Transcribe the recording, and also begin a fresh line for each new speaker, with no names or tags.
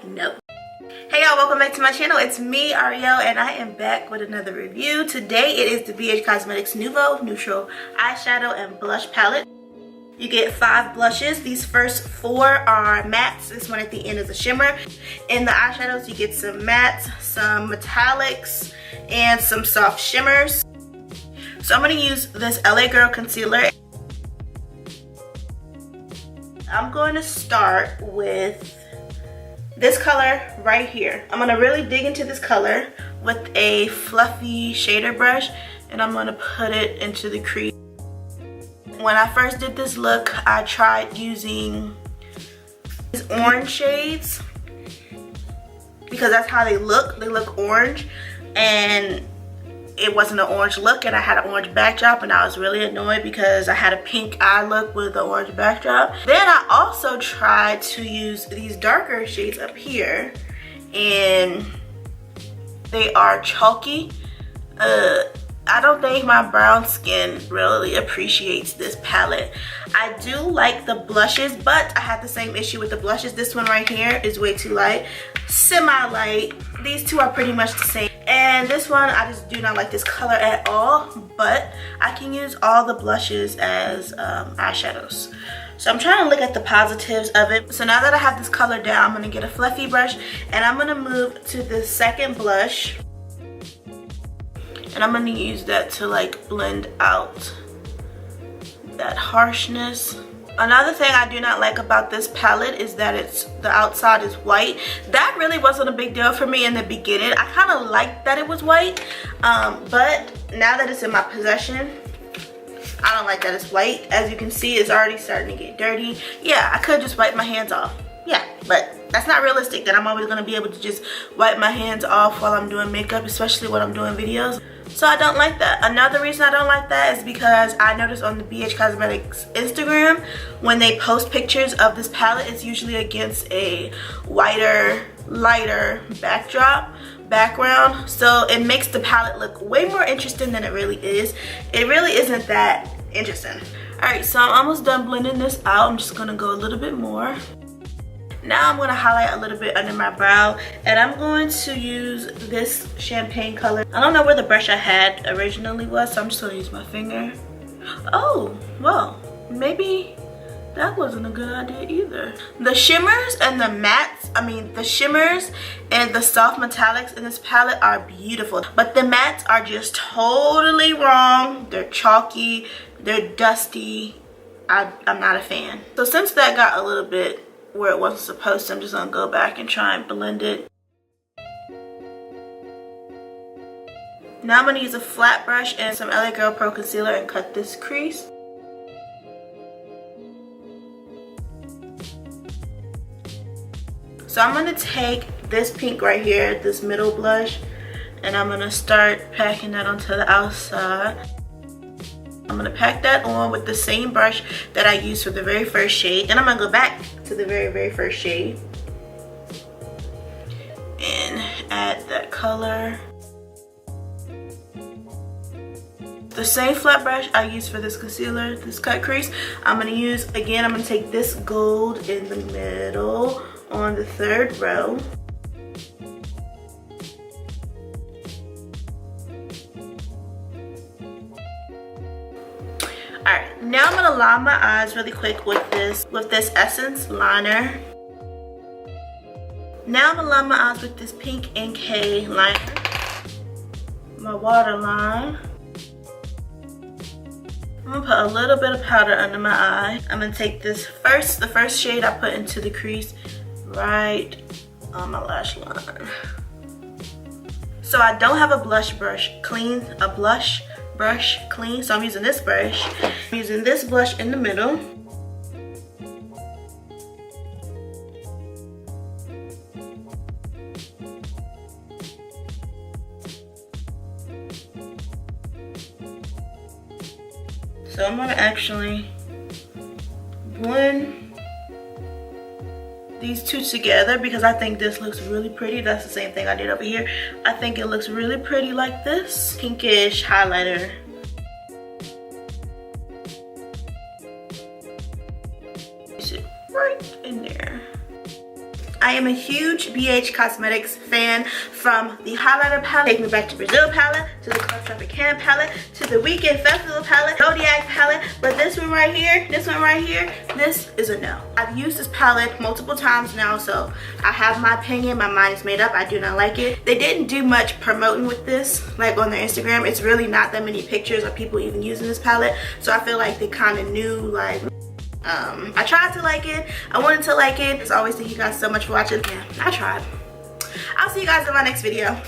know. Hey y'all, welcome back to my channel. It's me, Arielle, and I am back with another review. Today it is the BH Cosmetics Nouveau Neutral Eyeshadow and Blush Palette. You get 5 blushes. These first 4 are mattes. This one at the end is a shimmer. In the eyeshadows, you get some mattes, some metallics, and some soft shimmers. So I'm going to use this LA Girl concealer. I'm going to start with this color right here. I'm going to really dig into this color with a fluffy shader brush, and I'm going to put it into the crease. When I first did this look, I tried using these orange shades because that's how they look. They look orange, and it wasn't an orange look, and I had an orange backdrop, and I was really annoyed because I had a pink eye look with an orange backdrop. Then I also tried to use these darker shades up here, and they are chalky. I don't think my brown skin really appreciates this palette. I do like the blushes, but I had the same issue with the blushes. This one right here is way too light, semi-light. These two are pretty much the same. And this one, I just do not like this color at all, but I can use all the blushes as eyeshadows. So I'm trying to look at the positives of it. So now that I have this color down, I'm gonna get a fluffy brush, and I'm gonna move to the second blush. And I'm going to use that to like blend out that harshness. Another thing I do not like about this palette is that the outside is white. That really wasn't a big deal for me in the beginning. I kind of liked that it was white, but now that it's in my possession, I don't like that it's white. As you can see, it's already starting to get dirty. Yeah, I could just wipe my hands off. Yeah, but that's not realistic that I'm always going to be able to just wipe my hands off while I'm doing makeup, especially when I'm doing videos. So I don't like that. Another reason I don't like that is because I noticed on the BH Cosmetics Instagram, when they post pictures of this palette, it's usually against a whiter, lighter background. So it makes the palette look way more interesting than it really is. It really isn't that interesting. Alright, so I'm almost done blending this out. I'm just going to go a little bit more. Now I'm going to highlight a little bit under my brow, and I'm going to use this champagne color. I don't know where the brush I had originally was, so I'm just going to use my finger. Oh, well, maybe that wasn't a good idea either. The shimmers and the mattes, the shimmers and the soft metallics in this palette are beautiful, but the mattes are just totally wrong. They're chalky, they're dusty. I'm not a fan. So since that got a little bit where it wasn't supposed to, I'm just gonna go back and try and blend it. Now I'm gonna use a flat brush and some LA Girl Pro Concealer and cut this crease. So I'm gonna take this pink right here, this middle blush, and I'm gonna start packing that onto the outside. I'm going to pack that on with the same brush that I used for the very first shade. Then I'm going to go back to the very first shade and add that color. The same flat brush I used for this concealer, this cut crease, I'm going to use again. I'm going to take this gold in the middle on the 3rd row. Alright, now I'm gonna line my eyes really quick with this Essence liner. Now I'm gonna line my eyes with this pink NK liner, my waterline. I'm gonna put a little bit of powder under my eye. I'm gonna take this the first shade I put into the crease right on my lash line. So I don't have a blush brush clean, so I'm using this brush. I'm using this blush in the middle. So I'm gonna actually blend these two together because I think this looks really pretty. That's the same thing I did over here. I think it looks really pretty like this. Pinkish highlighter. Use it right in there. I am a huge BH Cosmetics fan, from the highlighter palette, Take Me Back to Brazil palette, to the Club Tropicana palette, to the Weekend Festival palette, Zodiac palette, but this one right here, this is a no. I've used this palette multiple times now, so I have my opinion. My mind is made up. I do not like it. They didn't do much promoting with this, like on their Instagram. It's really not that many pictures of people even using this palette, so I feel like they kind of knew, like, I tried to like it. I wanted to like it. As always, thank you guys so much for watching. Yeah, I tried. I'll see you guys in my next video.